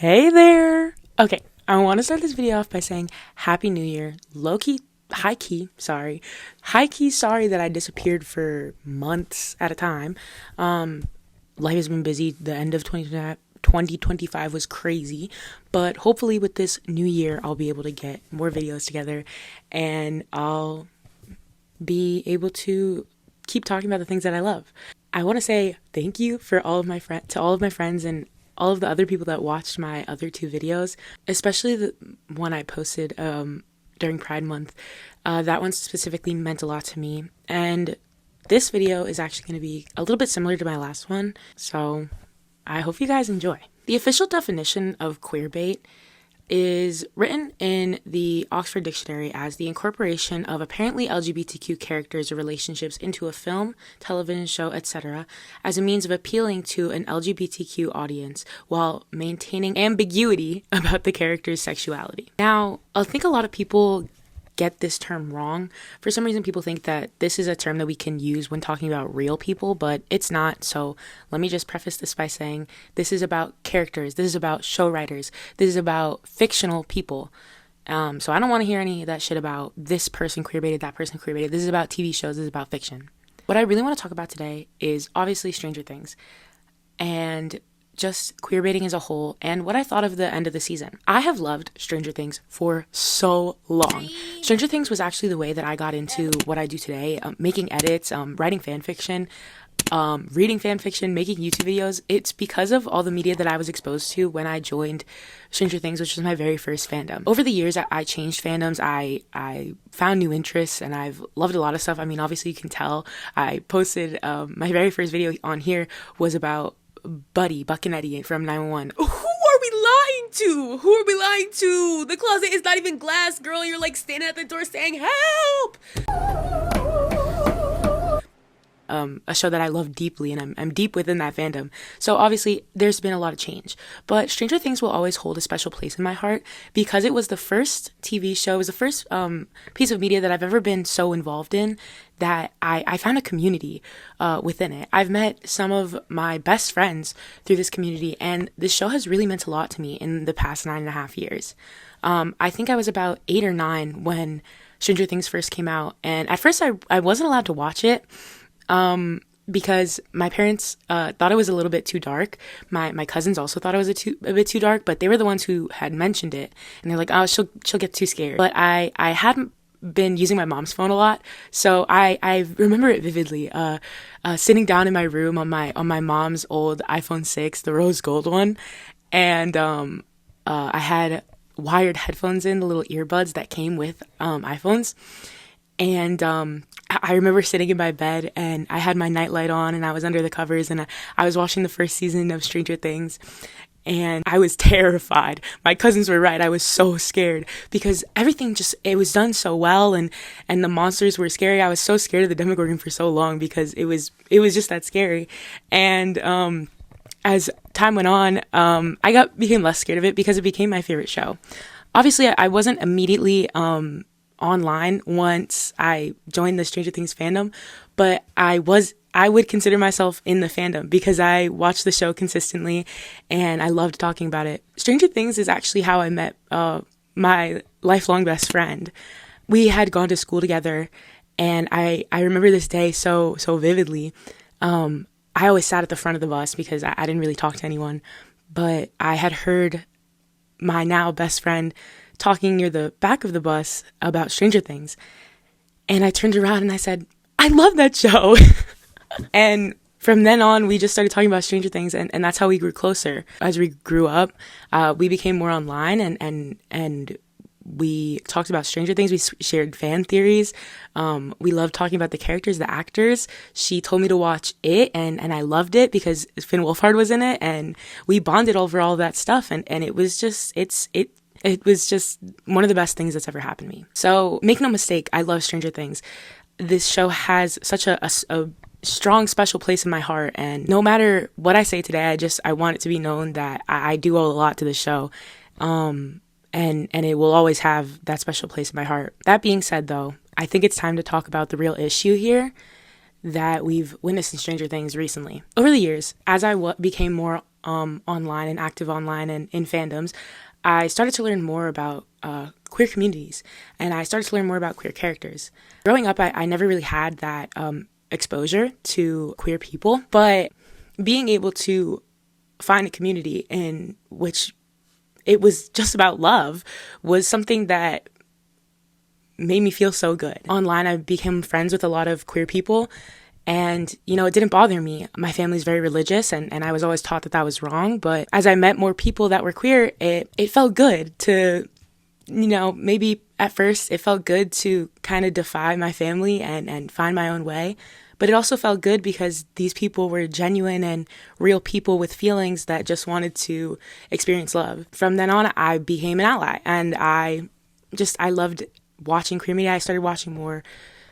Hey there! Okay, I want to start this video off by saying Happy New Year. Low-key, high-key, sorry. High-key sorry that I disappeared for months at a time. Life has been busy. The end of 2025 was crazy. But hopefully with this new year, I'll be able to get more videos together. And I'll be able to keep talking about the things that I love. I want to say thank you to all of my friends and all of the other people that watched my other two videos, especially the one I posted during Pride Month. That one specifically meant a lot to me. And this video is actually going to be a little bit similar to my last one, so I hope you guys enjoy. The official definition of queerbait is written in the Oxford Dictionary as the incorporation of apparently LGBTQ characters or relationships into a film, television show, etc. as a means of appealing to an LGBTQ audience while maintaining ambiguity about the character's sexuality. Now, I think a lot of people get this term wrong. For some reason, people think that this is a term that we can use when talking about real people, but it's not. So let me just preface this by saying this is about characters. This is about show writers. This is about fictional people. So I don't want to hear any of that shit about this person queerbaited, that person queerbaited. This is about TV shows. This is about fiction. What I really want to talk about today is obviously Stranger Things and just queerbaiting as a whole and what I thought of the end of the season. I have loved Stranger Things for so long. Stranger Things was actually the way that I got into what I do today, making edits, writing fan fiction, reading fan fiction, making YouTube videos. It's because of all the media that I was exposed to when I joined Stranger Things, which was my very first fandom. Over the years, I changed fandoms. I found new interests, and I've loved a lot of stuff. I mean, obviously you can tell. I posted, my very first video on here was about Buddy, Buck and Eddie from 911. Who are we lying to? Who are we lying to? The closet is not even glass, girl. You're like standing at the door saying, help! A show that I love deeply, and I'm deep within that fandom. So obviously there's been a lot of change, but Stranger Things will always hold a special place in my heart because it was the first TV show, it was the first piece of media that I've ever been so involved in that I found a community within it. I've met some of my best friends through this community, and this show has really meant a lot to me in the past 9.5 years. I think I was about 8 or 9 when Stranger Things first came out, and at first I wasn't allowed to watch it because my parents thought it was a little bit too dark. My cousins also thought it was a bit too dark, but they were the ones who had mentioned it, and they're like, oh, she'll get too scared. But I hadn't been using my mom's phone a lot, so I remember it vividly. Sitting down in my room on my mom's old iPhone 6, the rose gold one, and I had wired headphones in, the little earbuds that came with iPhones. And I remember sitting in my bed and I had my nightlight on and I was under the covers and I was watching the first season of Stranger Things and I was terrified. My cousins were right. I was so scared because everything it was done so well and the monsters were scary. I was so scared of the Demogorgon for so long because it was just that scary. And as time went on, I became less scared of it because it became my favorite show. Obviously, I wasn't immediately online once I joined the Stranger Things fandom, but I would consider myself in the fandom because I watched the show consistently and I loved talking about it. Stranger Things is actually how I met my lifelong best friend. We had gone to school together and I remember this day so vividly. I always sat at the front of the bus because I didn't really talk to anyone, but I had heard my now best friend talking near the back of the bus about Stranger Things. And I turned around and I said, I love that show. And from then on, we just started talking about Stranger Things and that's how we grew closer. As we grew up, we became more online and we talked about Stranger Things. We shared fan theories. We loved talking about the characters, the actors. She told me to watch it and I loved it because Finn Wolfhard was in it and we bonded over all that stuff. And it was just, it was just one of the best things that's ever happened to me. So make no mistake, I love Stranger Things. This show has such a strong, special place in my heart. And no matter what I say today, I want it to be known that I do owe a lot to the show. And it will always have that special place in my heart. That being said, though, I think it's time to talk about the real issue here that we've witnessed in Stranger Things recently. Over the years, as I became more online and active online and in fandoms, I started to learn more about queer communities, and I started to learn more about queer characters. Growing up, I never really had that exposure to queer people, but being able to find a community in which it was just about love was something that made me feel so good. Online, I became friends with a lot of queer people, and, you know, it didn't bother me. My family's very religious, and I was always taught that that was wrong. But as I met more people that were queer, it felt good to, you know, maybe at first it felt good to kind of defy my family and find my own way. But it also felt good because these people were genuine and real people with feelings that just wanted to experience love. From then on, I became an ally, and I loved watching queer media. I started watching more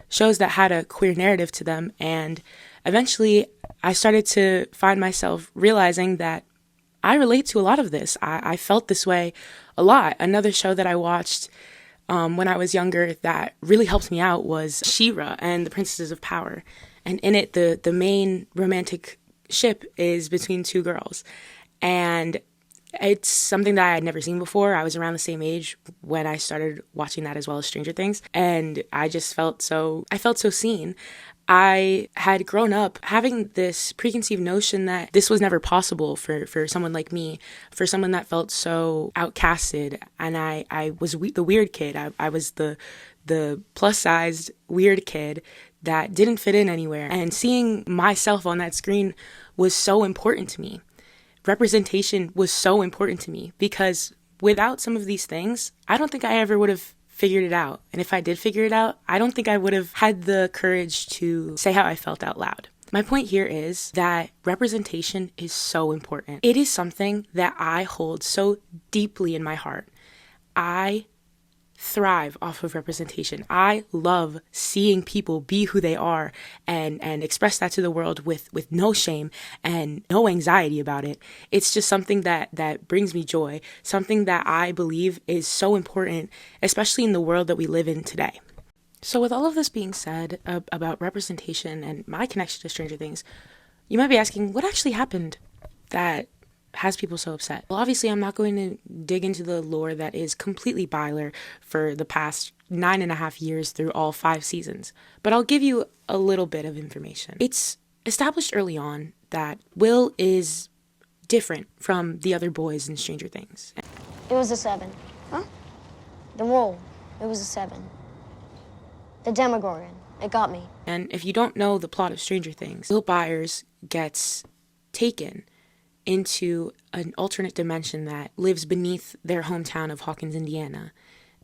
shows that had a queer narrative to them, and eventually I started to find myself realizing that I relate to a lot of this. I felt this way a lot. Another show that I watched when I was younger that really helped me out was She-Ra and the Princesses of Power. And in it, the main romantic ship is between two girls. And it's something that I had never seen before. I was around the same age when I started watching that, as well as Stranger Things. And I just felt so seen. I had grown up having this preconceived notion that this was never possible for someone like me, for someone that felt so outcasted. And I was the weird kid. I was the plus-sized weird kid that didn't fit in anywhere. And seeing myself on that screen was so important to me. Representation was so important to me because without some of these things, I don't think I ever would have figured it out. And if I did figure it out, I don't think I would have had the courage to say how I felt out loud. My point here is that representation is so important. It is something that I hold so deeply in my heart. I thrive off of representation. I love seeing people be who they are and express that to the world with no shame and no anxiety about it. It's just something that brings me joy, something that I believe is so important, especially in the world that we live in today. So with all of this being said about representation and my connection to Stranger Things, you might be asking, what actually happened that has people so upset? Well, obviously, I'm not going to dig into the lore that is completely Byler for the past 9.5 years through all 5 seasons, but I'll give you a little bit of information. It's established early on that Will is different from the other boys in Stranger Things. It was a 7. Huh? The roll. It was a 7. The Demogorgon. It got me. And if you don't know the plot of Stranger Things, Will Byers gets taken into an alternate dimension that lives beneath their hometown of Hawkins, Indiana.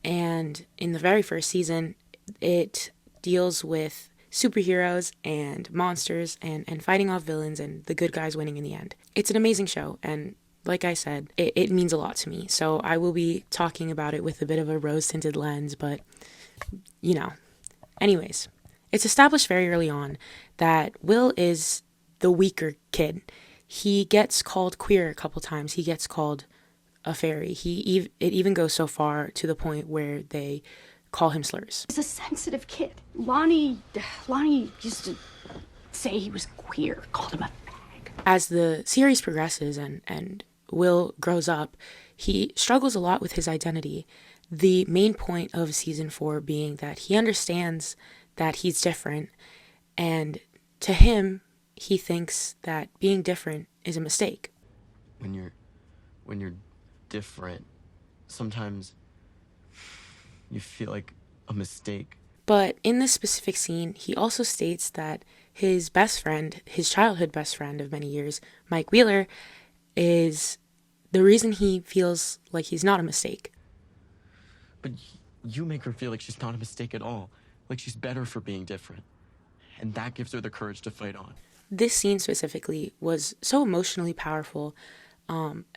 And in the very first season, it deals with superheroes and monsters and fighting off villains and the good guys winning in the end. It's an amazing show, and like I said, it means a lot to me. So I will be talking about it with a bit of a rose-tinted lens, but, you know. Anyways, it's established very early on that Will is the weaker kid. He gets called queer a couple times. He gets called a fairy. It even goes so far to the point where they call him slurs. He's a sensitive kid. Lonnie used to say he was queer, called him a fag. As the series progresses and Will grows up, he struggles a lot with his identity. The main point of season 4 being that he understands that he's different, and to him, he thinks that being different is a mistake. When you're different, sometimes you feel like a mistake. But in this specific scene, he also states that his best friend, his childhood best friend of many years, Mike Wheeler, is the reason he feels like he's not a mistake. But you make her feel like she's not a mistake at all, like she's better for being different. And that gives her the courage to fight on. This scene specifically was so emotionally powerful,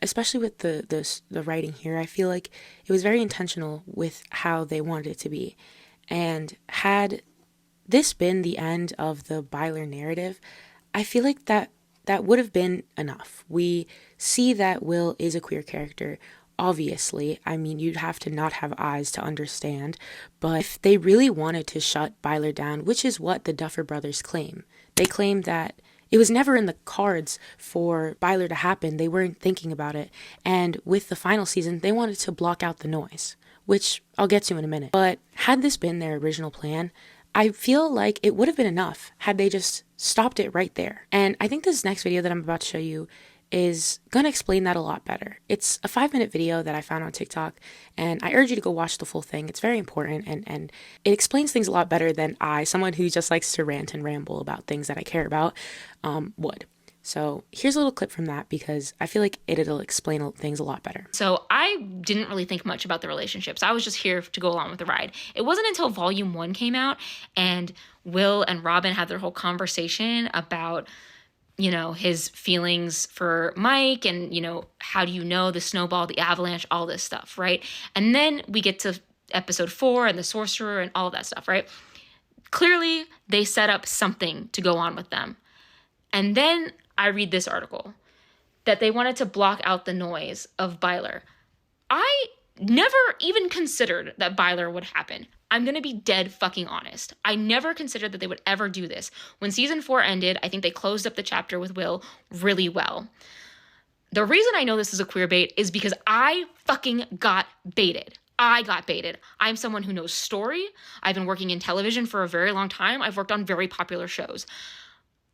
especially with the writing here. I feel like it was very intentional with how they wanted it to be. And had this been the end of the Byler narrative, I feel like that would have been enough. We see that Will is a queer character. Obviously, I mean, you'd have to not have eyes to understand, but if they really wanted to shut Byler down, which is what the Duffer Brothers claim, they claim that It was never in the cards for Byler to happen. They weren't thinking about it. And with the final season, they wanted to block out the noise, which I'll get to in a minute. But had this been their original plan, I feel like it would have been enough had they just stopped it right there. And I think this next video that I'm about to show you is going to explain that a lot better. It's a 5-minute video that I found on TikTok, and I urge you to go watch the full thing. It's very important, and it explains things a lot better than someone who just likes to rant and ramble about things that I care about, would. So here's a little clip from that because I feel like it'll explain things a lot better. So I didn't really think much about the relationships. I was just here to go along with the ride. It wasn't until Volume 1 came out and Will and Robin had their whole conversation about, you know, his feelings for Mike and, you know, how do you know the snowball, the avalanche, all this stuff, right? And then we get to episode 4 and the sorcerer and all that stuff, right? Clearly, they set up something to go on with them. And then I read this article that they wanted to block out the noise of Byler. I never even considered that Byler would happen. I'm going to be dead fucking honest. I never considered that they would ever do this. When season 4 ended, I think they closed up the chapter with Will really well. The reason I know this is a queer bait is because I fucking got baited. I got baited. I'm someone who knows story. I've been working in television for a very long time. I've worked on very popular shows.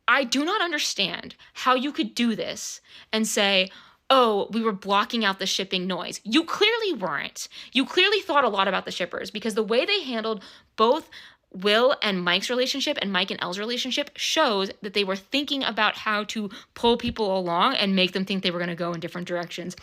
I do not understand how you could do this and say, oh, we were blocking out the shipping noise. You clearly weren't. You clearly thought a lot about the shippers because the way they handled both Will and Mike's relationship and Mike and Elle's relationship shows that they were thinking about how to pull people along and make them think they were going to go in different directions.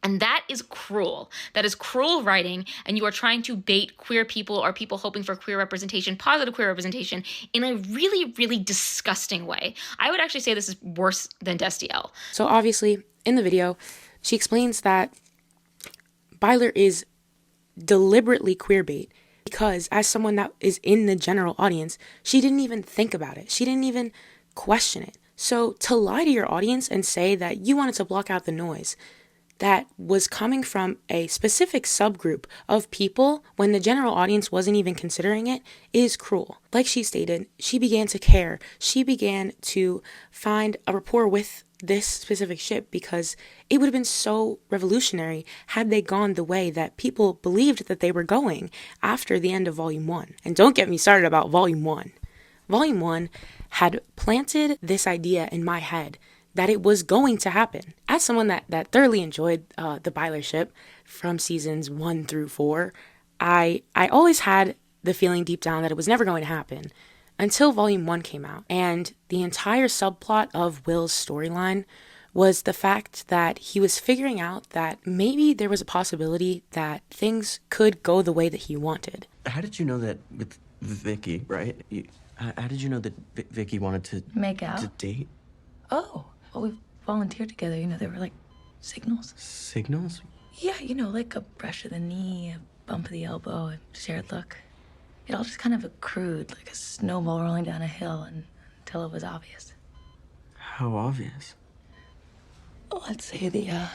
And that is cruel. That is cruel writing, and you are trying to bait queer people or people hoping for queer representation, positive queer representation, in a really, really disgusting way. I would actually say this is worse than Destiel. So obviously, in the video, she explains that Byler is deliberately queerbait because as someone that is in the general audience, she didn't even think about it. She didn't even question it. So to lie to your audience and say that you wanted to block out the noise that was coming from a specific subgroup of people when the general audience wasn't even considering it is cruel. Like she stated, she began to care. She began to find a rapport with this specific ship because it would have been so revolutionary had they gone the way that people believed that they were going after the end of Volume 1. And don't get me started about Volume 1. Volume 1 had planted this idea in my head that it was going to happen. As someone that thoroughly enjoyed the Byler ship from seasons 1 through 4, I always had the feeling deep down that it was never going to happen until Volume 1 came out. And the entire subplot of Will's storyline was the fact that he was figuring out that maybe there was a possibility that things could go the way that he wanted. How did you know that with Vicky, right? How did you know that Vicky wanted to make out? To date? Oh, well, we volunteered together. You know, they were like signals. Signals? Yeah, you know, like a brush of the knee, a bump of the elbow, a shared look. It all just kind of accrued like a snowball rolling down a hill until it was obvious. How obvious? Well, let's say the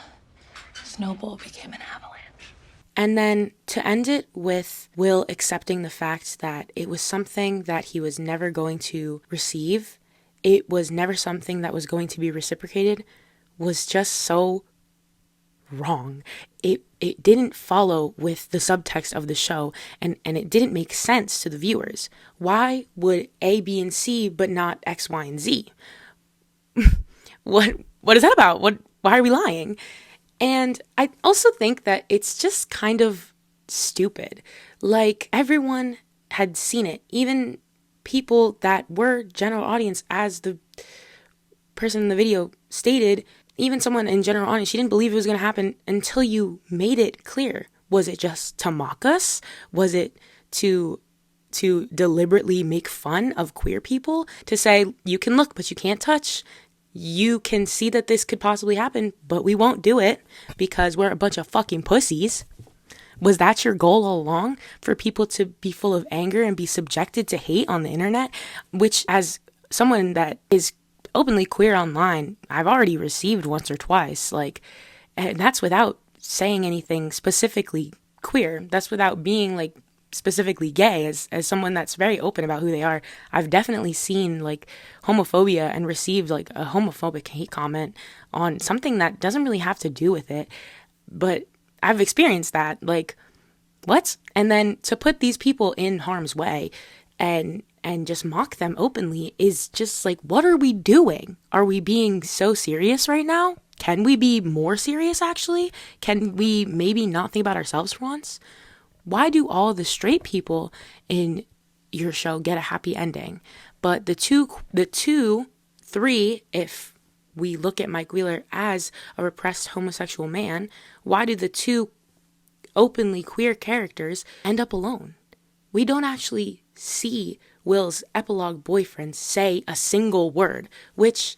snowball became an avalanche. And then to end it with Will accepting the fact that it was something that he was never going to receive, it was never something that was going to be reciprocated, was just so wrong. It didn't follow with the subtext of the show, and it didn't make sense to the viewers. Why would A, B, and C but not X, Y, and Z? What is that about? Why are we lying? And I also think that it's just kind of stupid. Like, everyone had seen it, even people that were general audience, as the person in the video stated. Even someone in general audience, she didn't believe it was going to happen until you made it clear. Was it just to mock us? Was it to deliberately make fun of queer people? To say, you can look, but you can't touch. You can see that this could possibly happen, but we won't do it because we're a bunch of fucking pussies. Was that your goal all along? For people to be full of anger and be subjected to hate on the internet? Which, as someone that is openly queer online, I've already received once or twice. Like, and that's without saying anything specifically queer. That's without being like specifically gay, as someone that's very open about who they are, I've definitely seen like homophobia and received like a homophobic hate comment on something that doesn't really have to do with it, but I've experienced that. Like, what? And then to put these people in harm's way and just mock them openly is just like, what are we doing? Are we being so serious right now? Can we be more serious, actually? Can we maybe not think about ourselves for once? Why do all the straight people in your show get a happy ending, but the two, three, if we look at Mike Wheeler as a repressed homosexual man, why do the two openly queer characters end up alone? We don't actually see Will's epilogue boyfriend say a single word, which,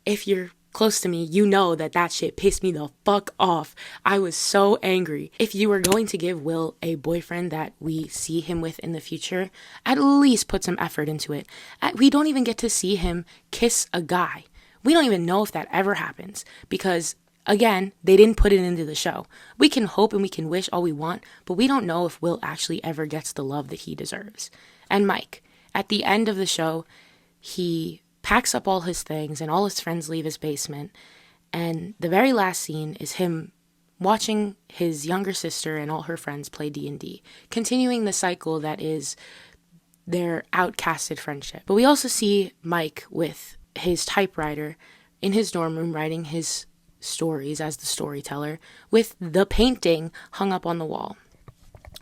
if you're close to me, you know that shit pissed me the fuck off. I was so angry. If you were going to give Will a boyfriend that we see him with in the future, at least put some effort into it. We don't even get to see him kiss a guy. We don't even know if that ever happens because, again, they didn't put it into the show. We can hope and we can wish all we want, but we don't know if Will actually ever gets the love that he deserves. And Mike, at the end of the show, he packs up all his things and all his friends leave his basement. And the very last scene is him watching his younger sister and all her friends play D&D, continuing the cycle that is their outcasted friendship. But we also see Mike with his typewriter in his dorm room writing his stories as the storyteller with the painting hung up on the wall.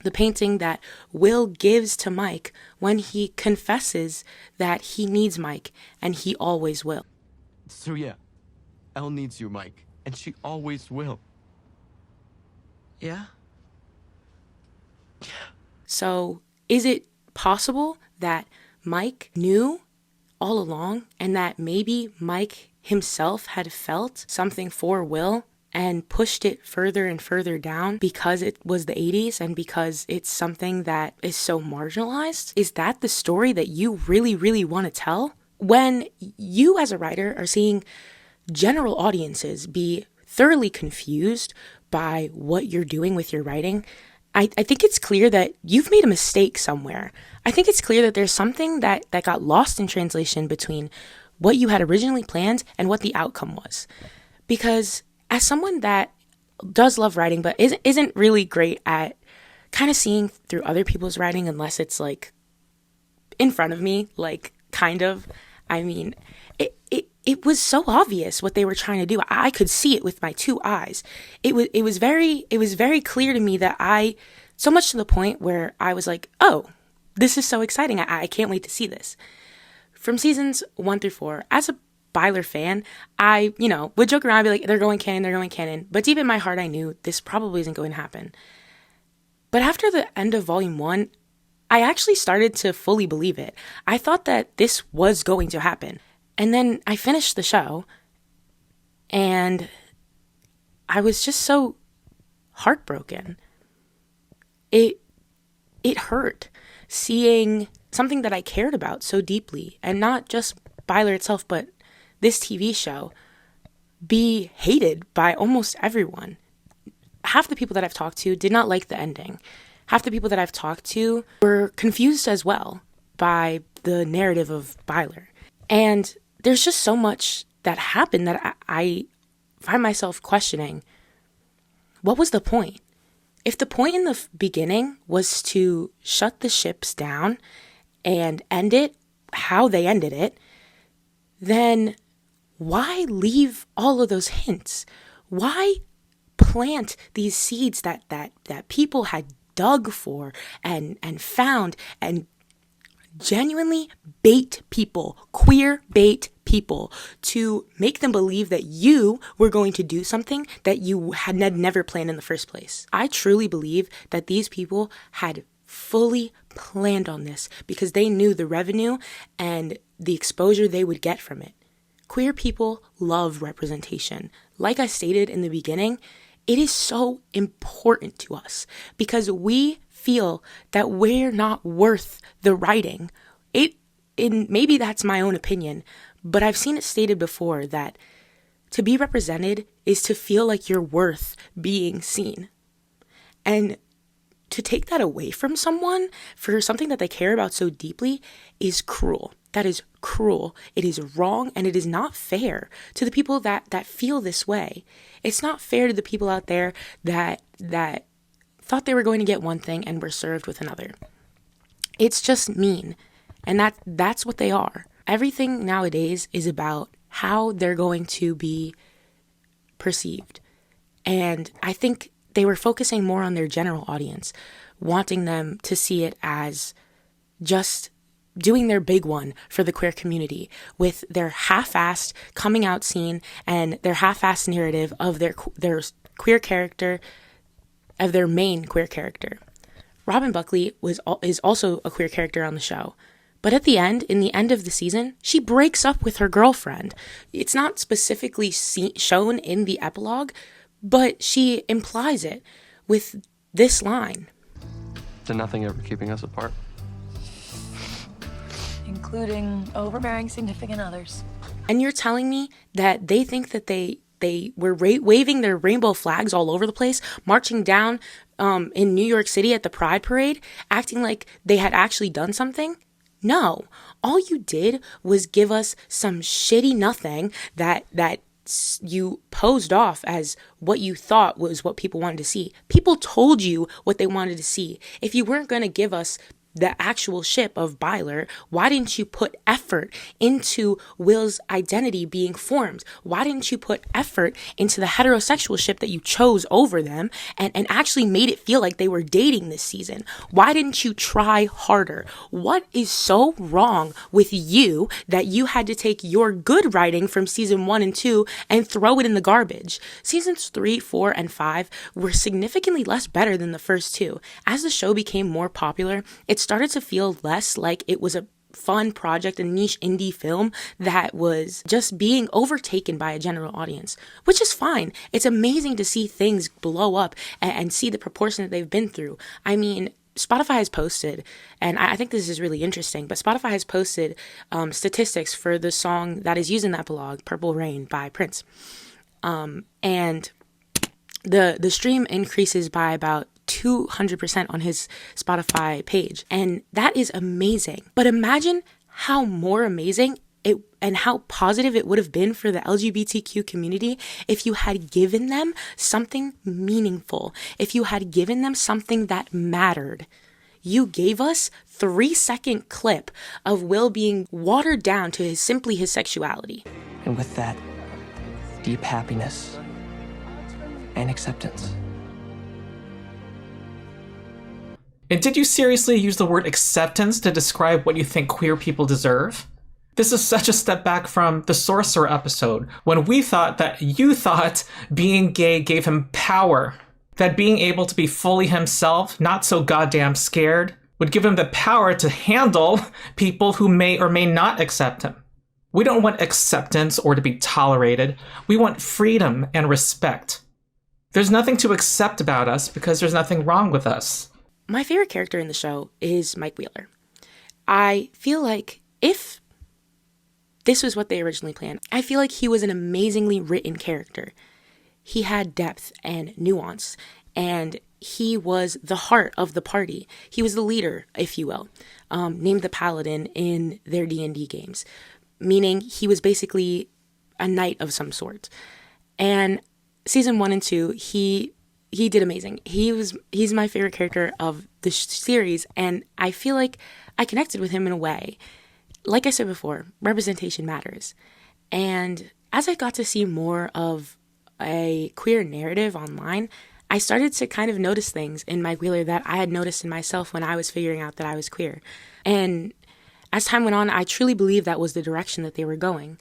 The painting that Will gives to Mike when he confesses that he needs Mike, and he always will. So yeah, Elle needs you, Mike, and she always will. Yeah? So is it possible that Mike knew all along and that maybe Mike himself had felt something for Will and pushed it further and further down because it was the 80s and because it's something that is so marginalized? Is that the story that you really, really want to tell? When you as a writer are seeing general audiences be thoroughly confused by what you're doing with your writing, I think it's clear that you've made a mistake somewhere. I think it's clear that there's something that got lost in translation between what you had originally planned and what the outcome was. Because as someone that does love writing but isn't really great at kind of seeing through other people's writing unless it's like in front of me, like kind of, I mean, it was so obvious what they were trying to do. I could see it with my two eyes. It was very clear to me that so much to the point where I was like, oh, this is so exciting. I can't wait to see this. From seasons 1 through 4, as a Byler fan, I, would joke around and be like, they're going canon. But deep in my heart, I knew this probably isn't going to happen. But after the end of Volume 1, I actually started to fully believe it. I thought that this was going to happen. And then I finished the show, and I was just so heartbroken. It hurt seeing something that I cared about so deeply, and not just Byler itself, but this TV show be hated by almost everyone. Half the people that I've talked to did not like the ending. Half the people that I've talked to were confused as well by the narrative of Byler. And there's just so much that happened that I find myself questioning, what was the point? If the point in the beginning was to shut the ships down and end it how they ended it, then why leave all of those hints? Why plant these seeds that people had dug for and found and genuinely bait people, queer bait people, to make them believe that you were going to do something that you had never planned in the first place? I truly believe that these people had fully planned on this because they knew the revenue and the exposure they would get from it. Queer people love representation. Like I stated in the beginning, it is so important to us because we feel that we're not worth the writing. Maybe that's my own opinion, but I've seen it stated before that to be represented is to feel like you're worth being seen. And to take that away from someone for something that they care about so deeply is cruel. That is cruel. It is wrong, and it is not fair to the people that feel this way. It's not fair to the people out there that thought they were going to get one thing and were served with another. It's just mean, and that's what they are. Everything nowadays is about how they're going to be perceived. And I think they were focusing more on their general audience, wanting them to see it as just doing their big one for the queer community with their half-assed coming out scene and their half-assed narrative of their queer character, of their main queer character. Robin Buckley is also a queer character on the show. But at the end, in the end of the season, she breaks up with her girlfriend. It's not specifically shown in the epilogue, but she implies it with this line. To nothing ever keeping us apart. Including overbearing significant others. And you're telling me that they think that they were waving their rainbow flags all over the place, marching down in New York City at the Pride Parade, acting like they had actually done something? No. All you did was give us some shitty nothing that you posed off as what you thought was what people wanted to see. People told you what they wanted to see. If you weren't going to give us the actual ship of Byler, why didn't you put effort into Will's identity being formed? Why didn't you put effort into the heterosexual ship that you chose over them and actually made it feel like they were dating this season? Why didn't you try harder? What is so wrong with you that you had to take your good writing from season 1 and 2 and throw it in the garbage? Seasons 3, 4, and 5 were significantly less better than the first two. As the show became more popular, it started to feel less like it was a fun project, a niche indie film that was just being overtaken by a general audience, which is fine. It's amazing to see things blow up and see the proportion that they've been through. I mean, Spotify has posted, and I think this is really interesting, but Spotify has posted statistics for the song that is used in that blog, Purple Rain by Prince. And the stream increases by about 200% on his Spotify page. And that is amazing. But imagine how more amazing it and how positive it would have been for the LGBTQ community if you had given them something meaningful, if you had given them something that mattered. You gave us 3-second clip of Will being watered down to simply his sexuality. And with that, deep happiness and acceptance. And did you seriously use the word acceptance to describe what you think queer people deserve? This is such a step back from the Sorcerer episode, when we thought that you thought being gay gave him power, that being able to be fully himself, not so goddamn scared, would give him the power to handle people who may or may not accept him. We don't want acceptance or to be tolerated. We want freedom and respect. There's nothing to accept about us because there's nothing wrong with us. My favorite character in the show is Mike Wheeler. I feel like if this was what they originally planned, I feel like he was an amazingly written character. He had depth and nuance, and he was the heart of the party. He was the leader, if you will, named the Paladin in their D&D games, meaning he was basically a knight of some sort. And season 1 and 2, he did amazing. He's my favorite character of the series, and I feel like I connected with him in a way. Like I said before, representation matters. And as I got to see more of a queer narrative online, I started to kind of notice things in Mike Wheeler that I had noticed in myself when I was figuring out that I was queer. And as time went on, I truly believe that was the direction that they were going.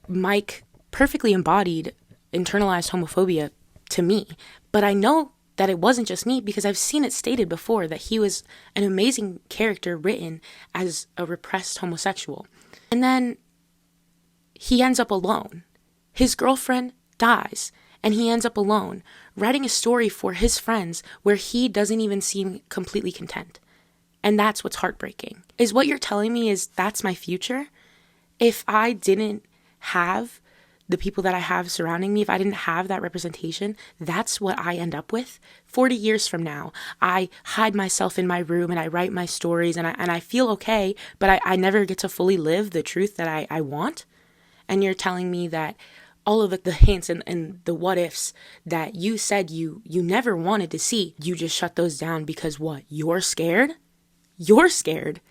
Mike perfectly embodied internalized homophobia to me, but I know that it wasn't just me because I've seen it stated before that he was an amazing character written as a repressed homosexual. And then he ends up alone. His girlfriend dies, and he ends up alone, writing a story for his friends where he doesn't even seem completely content. And that's what's heartbreaking. Is what you're telling me is that's my future? If I didn't have the people that I have surrounding me, if I didn't have that representation, that's what I end up with. 40 years from now, I hide myself in my room and I write my stories and I feel okay, but I never get to fully live the truth that I want. And you're telling me that all of the hints and the what ifs that you said you never wanted to see, you just shut those down because what? You're scared? You're scared.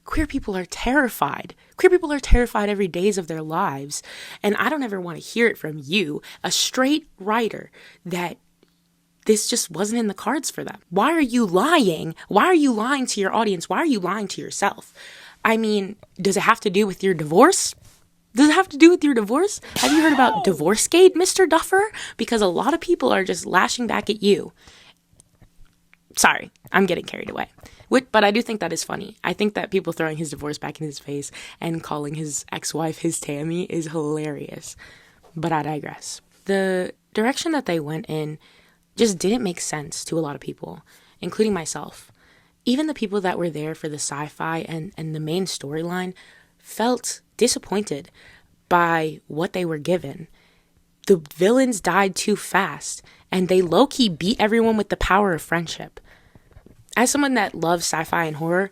Queer people are terrified. Queer people are terrified every days of their lives. And I don't ever want to hear it from you, a straight writer, that this just wasn't in the cards for them. Why are you lying? Why are you lying to your audience? Why are you lying to yourself? I mean, does it have to do with your divorce? Does it have to do with your divorce? Have you heard about Divorcegate, Mr. Duffer? Because a lot of people are just lashing back at you. Sorry, I'm getting carried away. But I do think that is funny. I think that people throwing his divorce back in his face and calling his ex-wife his Tammy is hilarious. But I digress. The direction that they went in just didn't make sense to a lot of people, including myself. Even the people that were there for the sci-fi and the main storyline felt disappointed by what they were given. The villains died too fast, and they low-key beat everyone with the power of friendship. As someone that loves sci-fi and horror,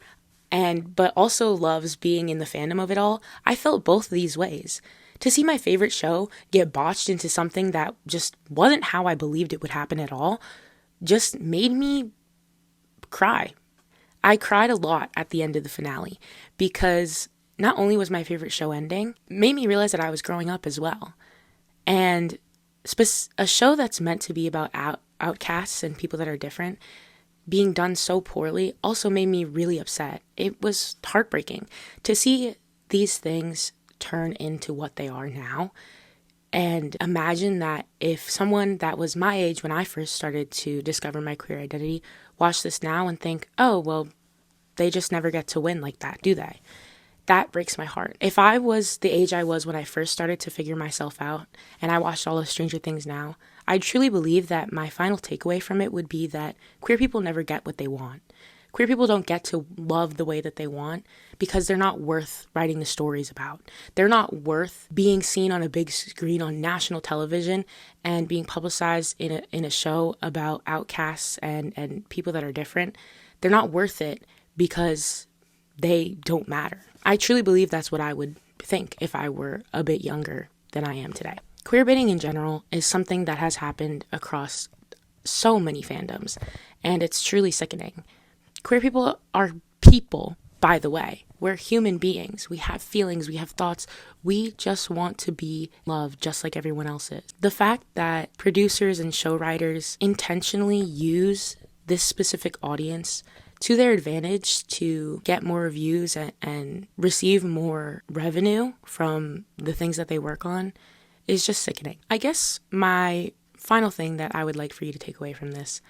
but also loves being in the fandom of it all, I felt both these ways. To see my favorite show get botched into something that just wasn't how I believed it would happen at all just made me cry. I cried a lot at the end of the finale because not only was my favorite show ending, it made me realize that I was growing up as well. And a show that's meant to be about outcasts and people that are different being done so poorly also made me really upset. It was heartbreaking to see these things turn into what they are now. And imagine that if someone that was my age when I first started to discover my queer identity watch this now and think, oh, well, they just never get to win like that, do they? That breaks my heart. If I was the age I was when I first started to figure myself out and I watched all of Stranger Things now, I truly believe that my final takeaway from it would be that queer people never get what they want. Queer people don't get to love the way that they want because they're not worth writing the stories about. They're not worth being seen on a big screen on national television and being publicized in a show about outcasts and people that are different. They're not worth it because they don't matter. I truly believe that's what I would think if I were a bit younger than I am today. Queerbaiting in general is something that has happened across so many fandoms, and it's truly sickening. Queer people are people, by the way. We're human beings. We have feelings, we have thoughts. We just want to be loved just like everyone else is. The fact that producers and show writers intentionally use this specific audience to their advantage to get more views and receive more revenue from the things that they work on is just sickening. I guess my final thing that I would like for you to take away from this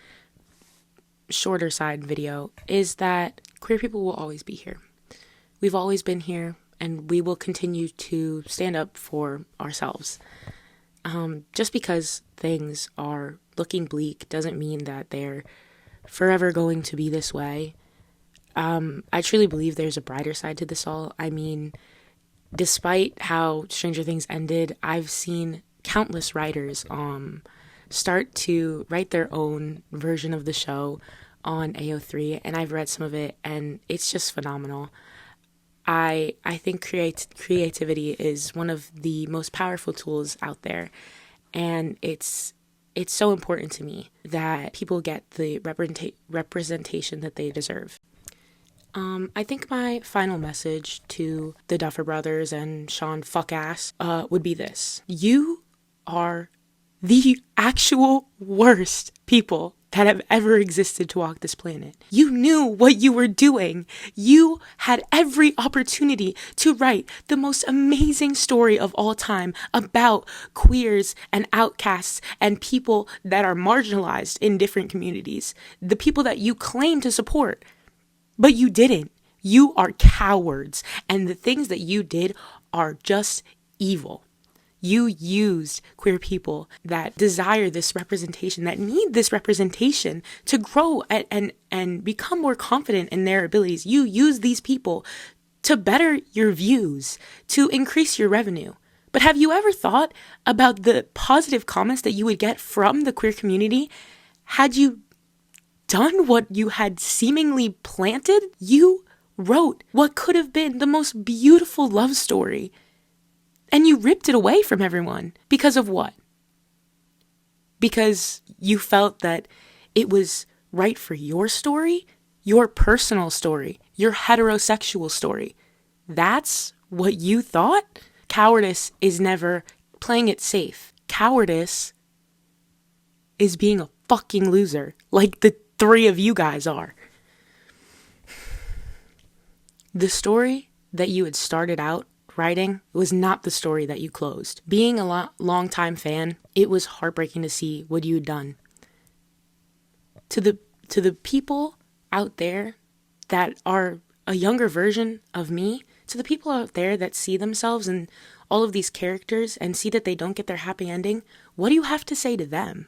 shorter side video is that queer people will always be here. We've always been here, and we will continue to stand up for ourselves. Just because things are looking bleak doesn't mean that they're forever going to be this way. I truly believe there's a brighter side to this all. I mean, despite how Stranger Things ended, I've seen countless writers start to write their own version of the show on AO3, and I've read some of it, and it's just phenomenal. I think creativity is one of the most powerful tools out there, and it's so important to me that people get the representation that they deserve. I think my final message to the Duffer Brothers and Sean Fuckass would be this. You are the actual worst people that have ever existed to walk this planet. You knew what you were doing. You had every opportunity to write the most amazing story of all time about queers and outcasts and people that are marginalized in different communities. The people that you claim to support. But you didn't. You are cowards. And the things that you did are just evil. You used queer people that desire this representation, that need this representation to grow and become more confident in their abilities. You use these people to better your views, to increase your revenue. But have you ever thought about the positive comments that you would get from the queer community had you done what you had seemingly planted? You wrote what could have been the most beautiful love story, and you ripped it away from everyone. Because of what? Because you felt that it was right for your story, your personal story, your heterosexual story. That's what you thought? Cowardice is never playing it safe. Cowardice is being a fucking loser, like the three of you guys are. The story that you had started out writing was not the story that you closed. Being a long-time fan, it was heartbreaking to see what you had done. To the people out there that are a younger version of me, to the people out there that see themselves in all of these characters and see that they don't get their happy ending, what do you have to say to them?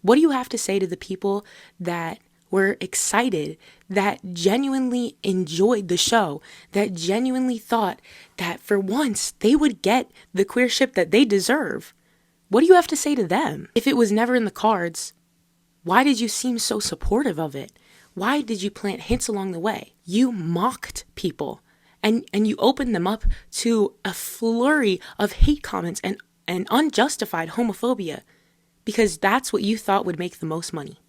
What do you have to say to the people that were excited, that genuinely enjoyed the show, that genuinely thought that for once they would get the queer ship that they deserve? What do you have to say to them? If it was never in the cards, why did you seem so supportive of it? Why did you plant hints along the way? You mocked people. And you opened them up to a flurry of hate comments and unjustified homophobia because that's what you thought would make the most money.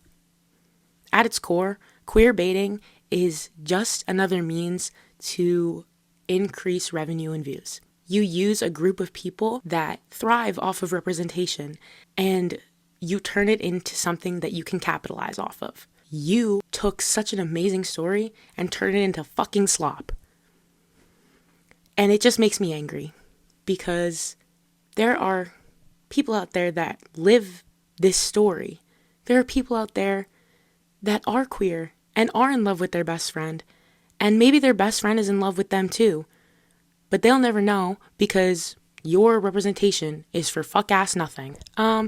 At its core, queerbaiting is just another means to increase revenue and views. You use a group of people that thrive off of representation and you turn it into something that you can capitalize off of. You took such an amazing story and turned it into fucking slop. And it just makes me angry because there are people out there that live this story. There are people out there that are queer and are in love with their best friend. And maybe their best friend is in love with them too. But they'll never know because your representation is for fuck ass nothing.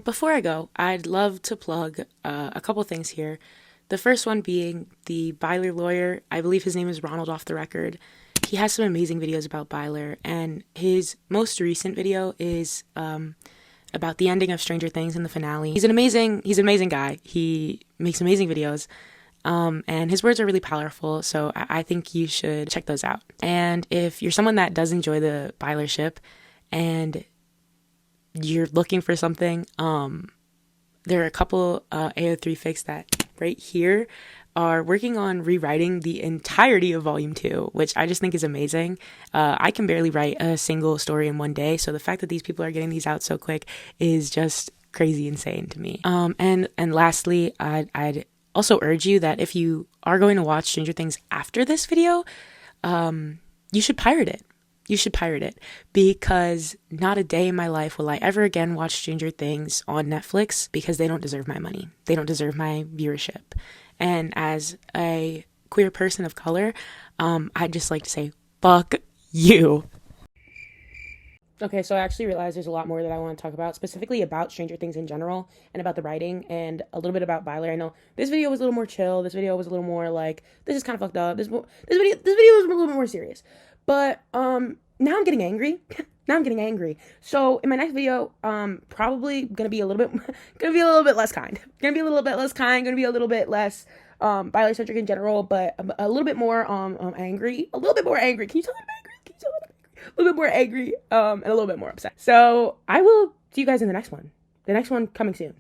Before I go, I'd love to plug a couple things here. The first one being the Byler lawyer. I believe his name is Ronald Off the Record. He has some amazing videos about Byler, and his most recent video is about the ending of Stranger Things in the finale. He's an amazing guy. He makes amazing videos, and his words are really powerful, so I think you should check those out. And if you're someone that does enjoy the Byler ship, and you're looking for something, there are a couple AO3 fics that right here are working on rewriting the entirety of Volume 2, which I just think is amazing. I can barely write a single story in one day, so the fact that these people are getting these out so quick is just crazy insane to me. And lastly, I'd also urge you that if you are going to watch Stranger Things after this video, you should pirate it. You should pirate it because not a day in my life will I ever again watch Stranger Things on Netflix because they don't deserve my money. They don't deserve my viewership. And as a queer person of color, I'd just like to say, fuck you. Okay, so I actually realized there's a lot more that I want to talk about, specifically about Stranger Things in general, and about the writing, and a little bit about Byler. I know this video was a little more chill. This video was a little more like, this is kind of fucked up. This video was a little bit more serious. But now I'm getting angry. So in my next video, probably gonna be a little bit less kind. Gonna be a little bit less Byler centric in general, but a little bit more angry. A little bit more angry. Can you tell I'm angry? A little bit more angry, and a little bit more upset. So I will see you guys in the next one. The next one coming soon.